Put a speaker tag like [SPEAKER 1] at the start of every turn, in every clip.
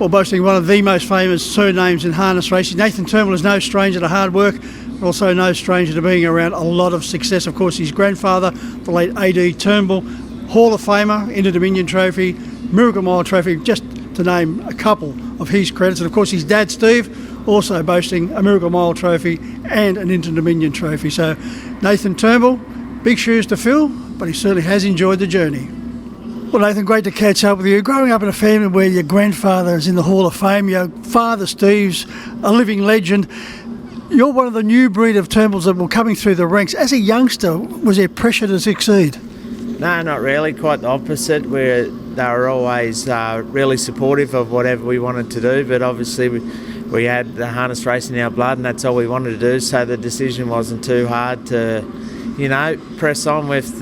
[SPEAKER 1] Well, boasting one of the most famous surnames in harness racing, Nathan Turnbull is no stranger to hard work, but also no stranger to being around a lot of success. Of course, his grandfather, the late A.D. Turnbull, Hall of Famer, Inter-Dominion Trophy, Miracle Mile Trophy, just to name a couple of his credits. And of course, his dad, Steve, also boasting a Miracle Mile Trophy and an Inter-Dominion Trophy. So Nathan Turnbull, big shoes to fill, but he certainly has enjoyed the journey. Well, Nathan, great to catch up with you. Growing up in a family where your grandfather is in the Hall of Fame, your father, Steve's, a living legend. You're one of the new breed of Turnbulls that were coming through the ranks. As a youngster, was there pressure to succeed?
[SPEAKER 2] No, not really. Quite the opposite. They were always really supportive of whatever we wanted to do, but obviously we had the harness racing in our blood, and that's all we wanted to do, so the decision wasn't too hard to, press on with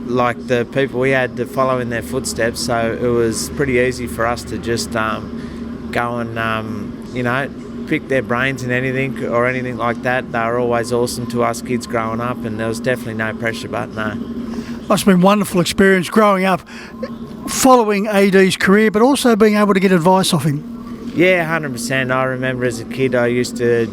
[SPEAKER 2] like the people we had to follow in their footsteps. So it was pretty easy for us to just go and, pick their brains in anything like that. They were always awesome to us kids growing up, and there was definitely no pressure, but no.
[SPEAKER 1] Must have been a wonderful experience growing up, following AD's career, but also being able to get advice off him.
[SPEAKER 2] Yeah, 100%. I remember as a kid I used to,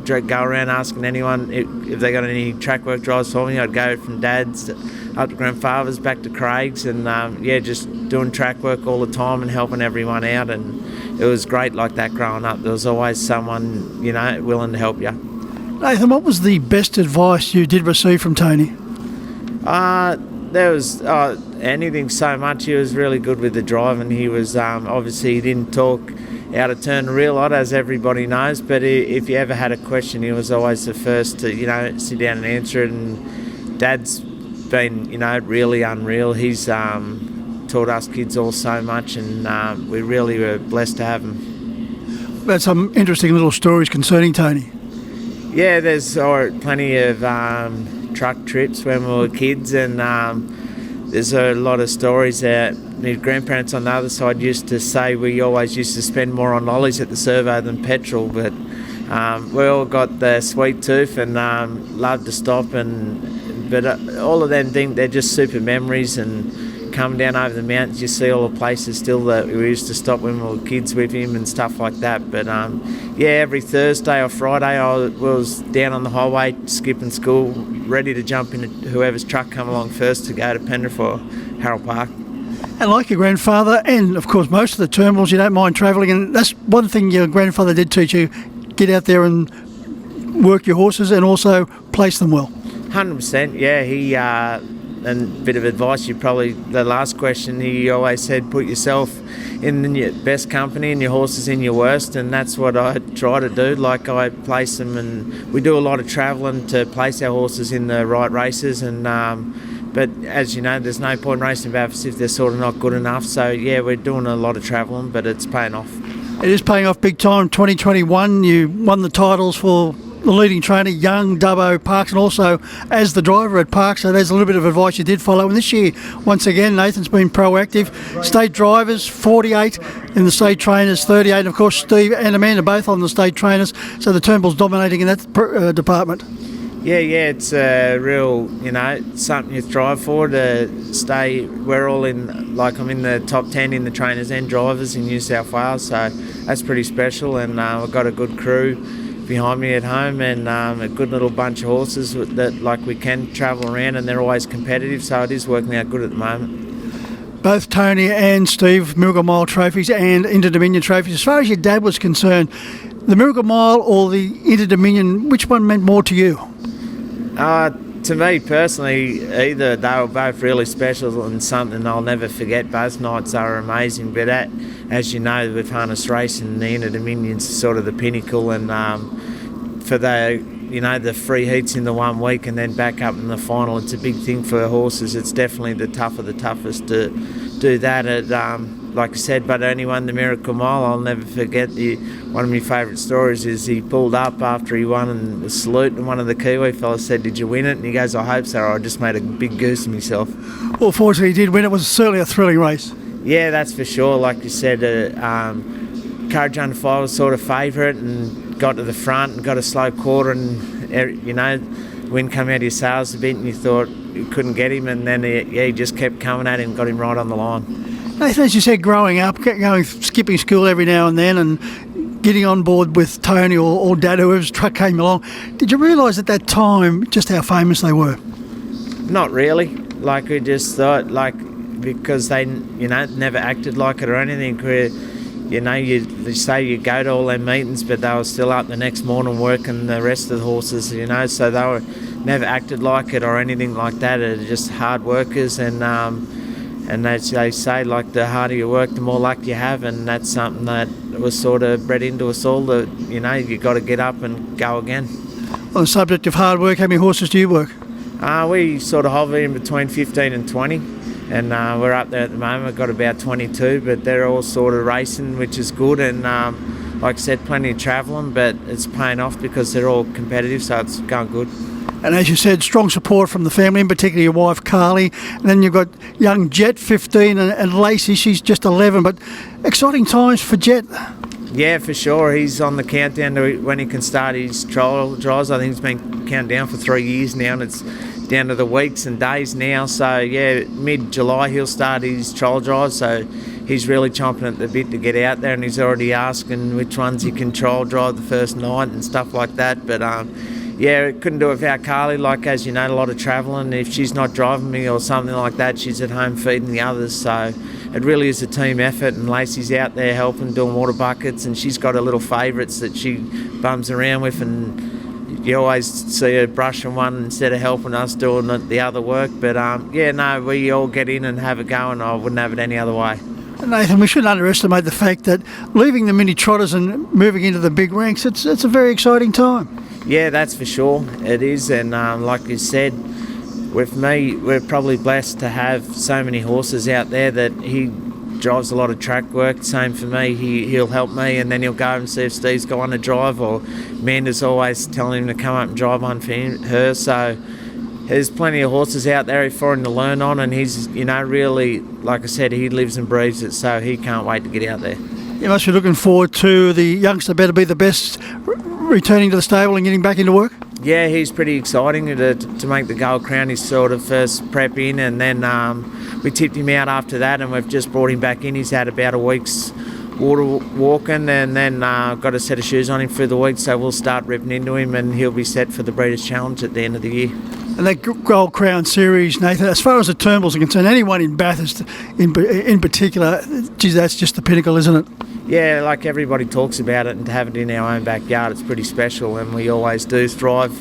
[SPEAKER 2] go around asking anyone if they got any track work drives for me. I'd go from Dad's up to grandfather's, back to Craig's, and just doing track work all the time and helping everyone out, and it was great like that growing up. There was always someone, willing to help you.
[SPEAKER 1] Nathan, what was the best advice you did receive from Tony?
[SPEAKER 2] There was anything so much. He was really good with the driving. He was obviously he didn't talk out of turn a real lot, as everybody knows, but if you ever had a question, he was always the first to sit down and answer it. And Dad's been really unreal. He's taught us kids all so much, and we really were blessed to have him.
[SPEAKER 1] That's some interesting little stories concerning Tony.
[SPEAKER 2] Yeah, there's plenty of truck trips when we were kids, and there's a lot of stories that his grandparents on the other side used to say we always used to spend more on lollies at the servo than petrol, but we all got the sweet tooth and loved to stop, but all of them think they're just super memories. And come down over the mountains, you see all the places still that we used to stop when we were kids with him and stuff like that. But every Thursday or Friday I was down on the highway skipping school, ready to jump in whoever's truck come along first to go to Penrith or Harold Park.
[SPEAKER 1] And like your grandfather, and of course most of the Turnbulls, you don't mind travelling, and that's one thing your grandfather did teach you: get out there and work your horses and also place them well.
[SPEAKER 2] 100%, yeah. He and a bit of advice, the last question, he always said, put yourself in your best company and your horses in your worst, and that's what I try to do. Like, I place them, and we do a lot of travelling to place our horses in the right races, and but as you know, there's no point racing Bathurst if they're sort of not good enough. So yeah, we're doing a lot of travelling, but it's paying off.
[SPEAKER 1] It is paying off big time. 2021 you won the titles for the leading trainer, Young, Dubbo, Parks, and also as the driver at Parks. So there's a little bit of advice you did follow. And this year, once again, Nathan's been proactive. State drivers, 48, in the state trainers, 38. And of course, Steve and Amanda both on the state trainers. So the Turnbull's dominating in that department. Yeah,
[SPEAKER 2] it's a real, something you thrive for to stay. We're all I'm in the top 10 in the trainers and drivers in New South Wales. So that's pretty special. And we've got a good crew behind me at home, and a good little bunch of horses that we can travel around, and they're always competitive, so it is working out good at the moment.
[SPEAKER 1] Both Tony and Steve, Miracle Mile trophies and Inter-Dominion trophies. As far as your dad was concerned, the Miracle Mile or the Inter-Dominion, which one meant more to you?
[SPEAKER 2] To me personally, either. They were both really special and something I'll never forget. Both nights they were amazing, but as you know, with harness racing, the Inter-Dominion's sort of the pinnacle, and for the free heats in the 1 week and then back up in the final, it's a big thing for horses. It's definitely the toughest to do that at, like I said, but only won the Miracle Mile. I'll never forget one of my favourite stories is he pulled up after he won and the salute, and one of the Kiwi fellas said, "Did you win it?" And he goes, "I hope so, or I just made a big goose of myself."
[SPEAKER 1] Well, fortunately he did win. It was certainly a thrilling race.
[SPEAKER 2] Yeah, that's for sure. Like you said, Courage Under Fire was sort of favourite and got to the front and got a slow quarter, and wind came out of your sails a bit and you thought you couldn't get him, and then he just kept coming at him, got him right on the line.
[SPEAKER 1] Nathan, as you said, growing up, going skipping school every now and then and getting on board with Tony or Dad, whoever's truck came along, did you realise at that time just how famous they were?
[SPEAKER 2] Not really. Like, we just thought, like, because they, never acted like it or anything. They say you go to all their meetings, but they were still up the next morning working the rest of the horses, so they were never acted like it or anything like that. They're just hard workers, and they say, like, the harder you work, the more luck you have, and that's something that was sort of bred into us all, that, you got to get up and go again.
[SPEAKER 1] On the subject of hard work, how many horses do you work?
[SPEAKER 2] We sort of hover in between 15 and 20. And we're up there at the moment. We've got about 22, but they're all sort of racing, which is good. And like I said, plenty of travelling, but it's paying off because they're all competitive, so it's going good.
[SPEAKER 1] And as you said, strong support from the family, in particular your wife Carly. And then you've got young Jet, 15, and Lacey, she's just 11. But exciting times for Jet.
[SPEAKER 2] Yeah, for sure. He's on the countdown to when he can start his trial drives. I think he's been counting down for 3 years now, and it's down to the weeks and days now. So yeah, mid-July he'll start his trial drive, so he's really chomping at the bit to get out there, and he's already asking which ones he can trial drive the first night and stuff like that. But yeah, couldn't do it without Carly. Like, as you know, a lot of travelling. If she's not driving me or something like that, she's at home feeding the others. So it really is a team effort, and Lacey's out there helping, doing water buckets, and she's got her little favourites that she bums around with, and you always see her brushing one instead of helping us doing the other work. But we all get in and have a go, and I wouldn't have it any other way.
[SPEAKER 1] Nathan, we shouldn't underestimate the fact that leaving the mini trotters and moving into the big ranks, it's a very exciting time.
[SPEAKER 2] Yeah, that's for sure. It is, and like you said, with me, we're probably blessed to have so many horses out there that he drives a lot of track work. Same for me. He'll help me, and then he'll go and see if Steve's got one to drive, or Amanda's always telling him to come up and drive one for her. So there's plenty of horses out there for him to learn on, and he's, really, like I said, he lives and breathes it, so he can't wait to get out there.
[SPEAKER 1] You must be looking forward to the youngster better be the best returning to the stable and getting back into work?
[SPEAKER 2] Yeah, he's pretty exciting to make the Gold Crown his sort of first prep in, and then we tipped him out after that, and we've just brought him back in. He's had about a week's water walking, and then got a set of shoes on him for the week, so we'll start ripping into him, and he'll be set for the Breeders' Challenge at the end of the year.
[SPEAKER 1] And that Gold Crown series, Nathan, as far as the Turnbulls are concerned, anyone in Bathurst in particular, geez, that's just the pinnacle, isn't it?
[SPEAKER 2] Yeah, like everybody talks about it, and to have it in our own backyard, it's pretty special, and we always do thrive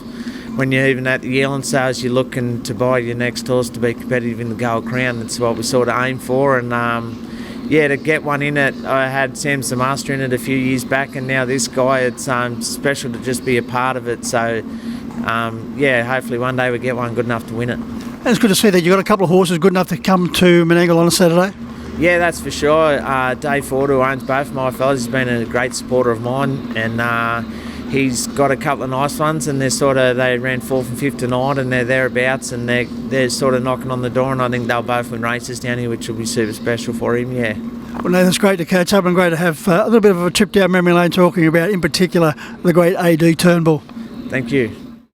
[SPEAKER 2] when you're even at the yearling sales, you're looking to buy your next horse to be competitive in the Gold Crown. That's what we sort of aim for, and to get one in it. I had Sam Master in it a few years back, and now this guy, it's special to just be a part of it. So hopefully one day we get one good enough to win it.
[SPEAKER 1] And it's good to see that you've got a couple of horses good enough to come to Menangle on a Saturday.
[SPEAKER 2] Yeah, that's for sure. Dave Ford, who owns both my fellas, has been a great supporter of mine, and he's got a couple of nice ones, and they ran 4th and 5th tonight, and they're thereabouts, and they're sort of knocking on the door, and I think they'll both win races down here, which will be super special for him. Yeah.
[SPEAKER 1] Well, Nathan, it's great to catch up, and great to have a little bit of a trip down memory lane talking about, in particular, the great AD Turnbull.
[SPEAKER 2] Thank you.